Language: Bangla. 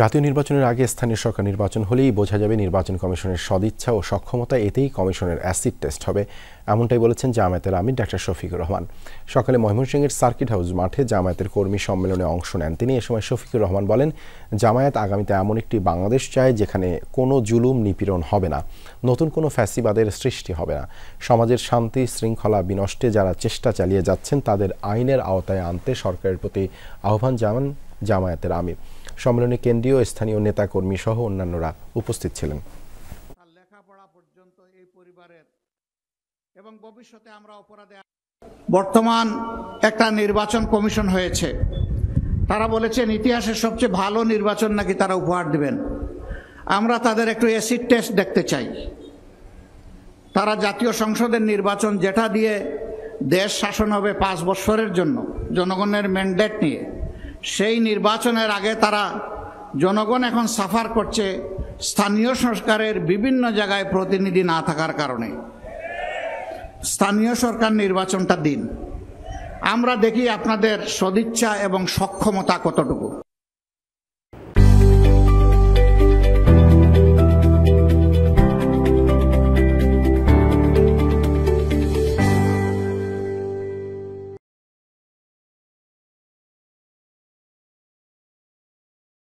জাতীয় নির্বাচনের আগে স্থানীয় সরকার নির্বাচন হলেই বোঝা যাবে নির্বাচন কমিশনের সদিচ্ছা ও সক্ষমতা, এতেই কমিশনের অ্যাসিড টেস্ট হবে, এমনটাই বলেছেন জামায়াতের আমির ডাক্তার শফিকুর রহমান। সকালে ময়মনসিংহের সার্কিট হাউস মাঠে জামায়াতের কর্মী সম্মেলনে অংশ নেন তিনি। এ সময় শফিকুর রহমান বলেন, জামায়াত আগামীতে এমন একটি বাংলাদেশ চায় যেখানে কোনো জুলুম নিপীড়ন হবে না, নতুন কোনো ফ্যাসিবাদের সৃষ্টি হবে না। সমাজের শান্তি শৃঙ্খলা বিনষ্টে যারা চেষ্টা চালিয়ে যাচ্ছেন তাদের আইনের আওতায় আনতে সরকারের প্রতি আহ্বান জানান জামায়াতের আমির। সম্মেলনে কেন্দ্রীয় স্থানীয় নেতাকর্মী সহ অন্যান্যরা উপস্থিত ছিলেন। লেখাপড়া পর্যন্ত এই পরিবারের এবং ভবিষ্যতে আমরা অপরাধে বর্তমান একটা নির্বাচন কমিশন হয়েছে, তারা বলেছেন ইতিহাসের সবচেয়ে ভালো নির্বাচন নাকি তারা উপহার দিবেন। আমরা তাদের একটু অ্যাসিড টেস্ট দেখতে চাই। তারা জাতীয় সংসদের নির্বাচন যেটা দিয়ে দেশ শাসন হবে 5 বছরের জন্য জনগণের ম্যান্ডেট নিয়ে, সেই নির্বাচনের আগে তারা জনগণ এখন সাফার করছে স্থানীয় সরকারের বিভিন্ন জায়গায় প্রতিনিধি না থাকার কারণে। স্থানীয় সরকার নির্বাচনটা দিন, আমরা দেখি আপনাদের সদিচ্ছা এবং সক্ষমতা কতটুকু।